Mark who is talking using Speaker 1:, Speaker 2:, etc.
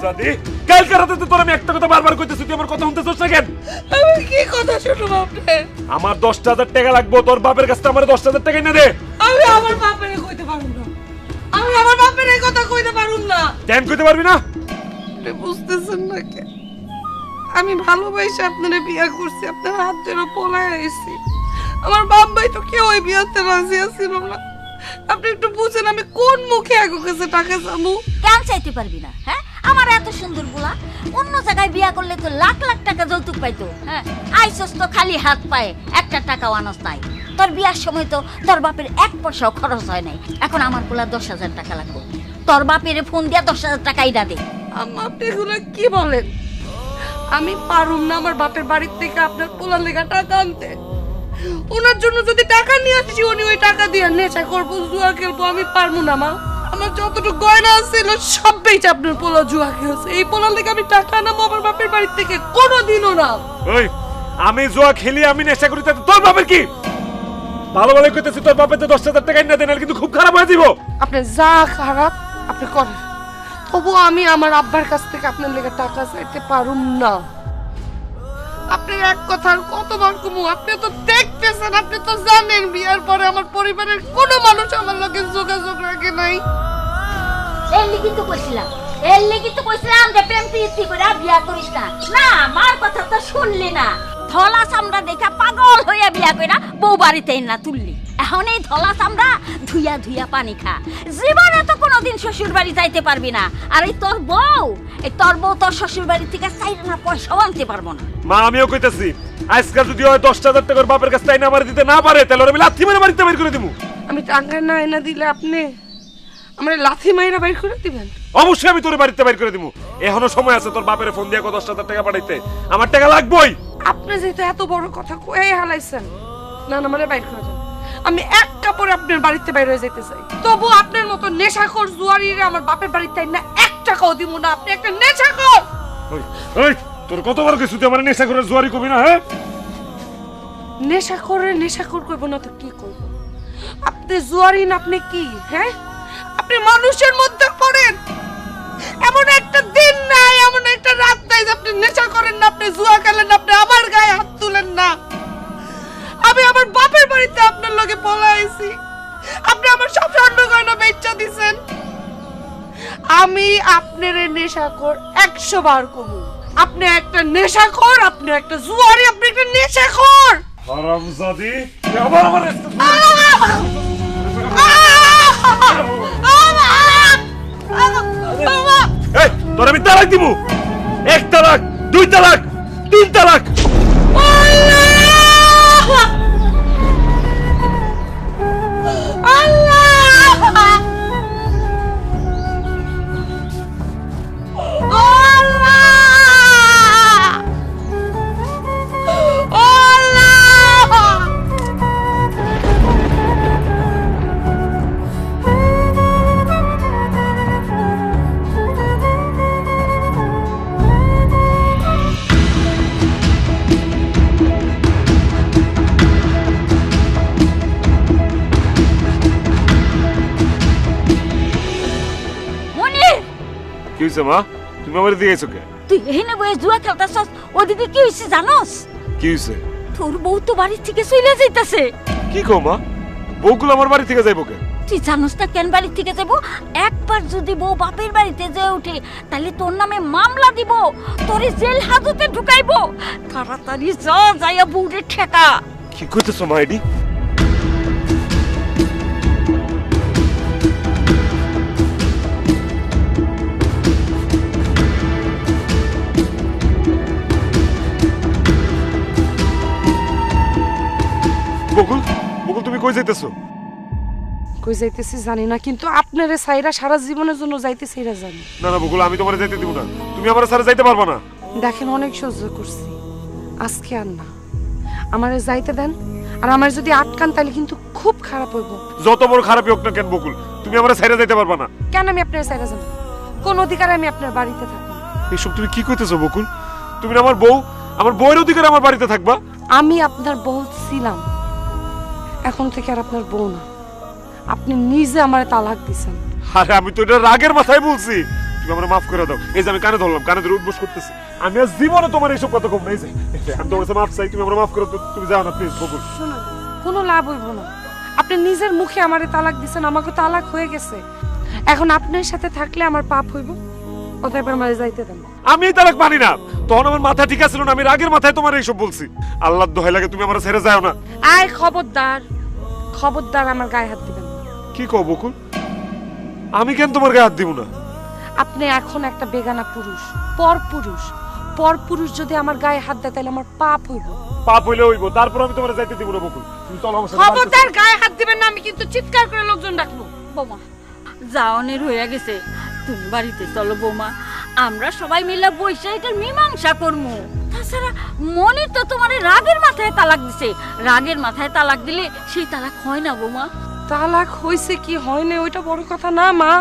Speaker 1: হারামজাদি, কালকে রাতে তো তোর আমি একটা কথা বারবার কইতেছি, তুই আমার কথা শুনতেছস না কেন?
Speaker 2: আমি কি কথা শুনবো আপনি?
Speaker 1: আমার 10,000 টাকা লাগবে, তোর বাপের কাছ থেকে আমার 10,000 টাকা এনে দে।
Speaker 2: আমি আমার বাপের কইতে পারুম না, আমি আমার বাপের এই কথা কইতে পারুম না।
Speaker 1: কেন কইতে পারবি না?
Speaker 2: আপনি বুঝতেছেন না কে? আমি ভালোবাসে আপনারে বিয়ে করছি, আপনার হাত ধরে পলায় আইছি। আমার বাপ ভাই তো কেউ ওই বিয়েতে রাজি ছিল না। আপনি একটু বুঝেন, আমি কোন মুখে আগে কাছে টাকা চাবো?
Speaker 3: কেন চাইতে পারবি না? হ্যাঁ, আমার এত সুন্দর গোলা, অন্য জায়গায় বিয়া করলে তো লাখ লাখ টাকা যৌতুক পাইতো। হ্যাঁ, আইসস তো খালি হাত পায়ে, একটা টাকাও আনস নাই। তোর বিয়ার সময় তো তোর বাপের 1 পয়সাও খরচ হয় নাই। এখন আমার গোলা 10,000 টাকা লাগবে, তোর বাপের ফোন দিয়া 10,000 টাকাই না দে।
Speaker 2: আম্মা, আপনি এগুলো কি বলেন? আমি পারুম না আমার বাপের বাড়ির থেকে আপনার পোলার লেগা টাকা আনতে। ওনার জন্য যদি টাকা নিয়ে আসি, উনি ওই টাকা দিয়ে নেশা করবো, জুয়া খেলবো, আমি পারবো না মা। আমার যতটুকু গয়না ছিল সব বেচে আপনার পোলা জুয়া খেলছে। এই পোলার লেগে আমি টাকা আনাবো আমার বাপের বাড়ির থেকে? কোনোদিনও না।
Speaker 1: ওই, আমি জুয়া খেলি, আমি নেশা করি, তাতে তোর বাপের কি? ভালো ভালো কইতেছি, তোর বাপের তো 10,000 টাকা এনে দেন, কিন্তু খুব খারাপ হয়ে দিব।
Speaker 2: আপনি যা খারাপ আপনি করেন, তবু আমি আমার আব্বার কাছ থেকে আপনার লেগে টাকা চাইতে পারুম না। আপনি এক কথার কতবার কমু? আপনি তো দেখতেছেন, আপনি তো জানেন বিয়ার পরে আমার পরিবারের কোনো মানুষ আমার লগে যোগাযোগ রাখে নাই।
Speaker 3: এর লিগি তো কইছিলাম যে প্রেম প্রীতি করে বিয়া করিস না। না, আমার কথা তো শুনলি না। ধলা চামড়া দেখা পাগল হইয়া বিয়া কইরা বউ বাড়িতে না তুললি। এখন এই ধলা চামড়া ধুইয়া ধুইয়া পানি খা। জীবনে তো কোনোদিন শ্বশুর বাড়ি যাইতে পারবি না। আর এই তোর বউ তোর শ্বশুর বাড়ি থেকে চাইলে না পয়সাও আনতে পারবো না।
Speaker 1: মা, আমিও কইতাছি, আজকাল যদি ওই 10,000 টাকার বাপের কাছ থেকে আমার দিতে না পারে, তাহলে আমি লাথি মেরে বাড়িতে বের করে দিব।
Speaker 2: আমি টাকা না এনে দিলে আপনি আমার লাথি মাইরা বাইর করে দিবেন?
Speaker 1: অবশ্যই আমি তোর বাড়িতে বের করে দিব। এখনো সময় আছে, তোর বাপের ফোন দিয়ে 10,000 টাকা পাঠাইতে। আমার টাকা লাগবেই।
Speaker 2: আপনি যেহেতু এত বড় কথা কয়ে হালাইছেন, না না মানে বাইর করে দেন। আমি এক কাপড়ে আপনার বাড়িতে বাইরে হয়ে যেতে চাই, তবু আপনার মতো নেশাখোর জুয়ারিরে আমার বাপের বাড়িতে না 1 টাকাও দিব না। আপনি একটা নেশাখোর।
Speaker 1: ওই, তোর কতবার কইছি তুই আমার নেশা করে জুয়ারি কবি না? হ্যাঁ,
Speaker 2: নেশাখোর করব না তো কি করব? আপনি জুয়ারি না, আপনি কি? হ্যাঁ, আপনি মানুষের মধ্যে পড়েন। এমন একটা দিন নাই, এমন একটা রাত নাই যে আপনি নেশা করেন না, আপনি জুয়া খেলেন না, আপনি আমার গায়ে হাত তুলেন না। আমি আমার বাপের বাড়িতে আপনার লগে পলাইছি, আপনি আমার সব স্বর্ণ গয়না বেচা দিছেন। আমি আপনার নেশাখোর 100 বার কমু। আপনি একটা নেশাখোর, আপনি একটা জুয়ারি, আপনি একটা নেশাখোর।
Speaker 1: হারামজাদি, তুই আবার আমার এই, তোর আমি তালাক দিব। 1 তালাক, 2 তালাক, 3 তালাক। কি হইছে মা? তুমি আমার দিকে আইছো কে?
Speaker 3: তুই এখানে বসে জুয়া খেলতাছস, ওদিকে কি হইছে জানোস?
Speaker 1: কি হইছে?
Speaker 3: তোর বউ তো বাড়ি থেকে চলে যাইতাছে।
Speaker 1: কি কও মা? বউগুলো আমার বাড়ি থেকে যাইবো কে?
Speaker 3: তুই জানোস না কেন বাড়ি থেকে যাবো? একবার যদি বউ বাপের বাড়িতে যেয়ে ওঠে, তাহলে তোর নামে মামলা দিব, তোরে জেল হাজতে ঢুকাইবো। তাড়াতাড়ি যা, যাইয়া বউরে ঠেকা।
Speaker 1: কি কইতেছো মা? এডি বকুল, বকুল তুমি কই যাইতেছো?
Speaker 2: কই যাইতেছি জানি না, কিন্তু আপনারে সাইরা সারা জীবনের জন্য যাইতেছি এটা জানি।
Speaker 1: না না বকুল, আমি তোমারে যাইতে দিব না। তুমি আমার সাথে যাইতে পারবা না।
Speaker 2: দেখেন, অনেক সহ্য করছি, আজকে আর না। আমারে যাইতে দেন, আর আমার যদি আটকান তাহলে কিন্তু খুব খারাপ হইব।
Speaker 1: যত বড় খারাপই হোক না কেন বকুল, তুমি আমার সাইরা যাইতে পারবা না।
Speaker 2: কেন আমি আপনার সাইরা যাব? কোন অধিকারে আমি আপনার বাড়িতে থাকবো?
Speaker 1: এইসব তুমি কি কইতেছো বকুল? তুমি না আমার বউ, আমার বউয়ের অধিকারে আমার বাড়িতে থাকবা?
Speaker 2: আমি আপনার বউ ছিলাম, এখন থেকে আর আপনার বউ না। আপনি নিজে আমারে তালাক দিছেন।
Speaker 1: আরে আমি তো এটা রাগের মাথায় বলছি। তুমি আমার মাফ করে দাও। এই যে আমি কানে ধরলাম, কানে ধরে উঠবোস করতেছি। আমি আর জীবনে তোমার এইসব কথা কম না। এই যে আমি তোমার কাছে মাফ চাই, তুমি আমার মাফ করো। তুমি যাও না প্লিজ বকুল।
Speaker 2: শুনুন, কোনো লাভ হইব না। আপনি নিজের মুখে আমারে তালাক দিছেন, আমাকে তালাক হয়ে গেছে। এখন আপনার সাথে থাকলে আমার পাপ হইব, অতএব আমারে যাইতে দেন।
Speaker 1: আমি এই তালাক মানি না। তখন আমার মাথা ঠিক আছিল না, আমি রাগের মাথায় তোমার এইসব বলছি। আল্লাহর দোহাই লাগে তুমি আমার ছেড়ে যাও না।
Speaker 2: আয় খবরদার, খবরদার আমার গায়ে হাত দিবেন না।
Speaker 1: কি কও বকুল? আমি কেন তোমার গায়ে হাত দিব না?
Speaker 2: আপনি এখন একটা বেগানা পুরুষ, পর পুরুষ। পর পুরুষ যদি আমার গায়ে হাত দেয় তাহলে আমার পাপ হইব।
Speaker 1: পাপ হইলে হইব, তারপর আমি তোমার যাইতে দিব না বকুল। তুমি চলো আমার সাথে।
Speaker 2: খবরদার গায়ে হাত দিবেন না, আমি কিন্তু চিৎকার করে লোকজন ডাকবো।
Speaker 3: বৌমা যাওনের হয়ে গেছে, তুমি বাড়িতে চলো বৌমা, আমরা সবাই মিলে বসে এটার মীমাংসা করবো। তাছাড়া মনির তো তোমার রাগের মাথায় তালাক দিছে, রাগের মাথায় তালাক দিলে সেই তালাক হয় না বৌমা।
Speaker 2: তালাক হইছে কি হয় না ওইটা বড় কথা না মা।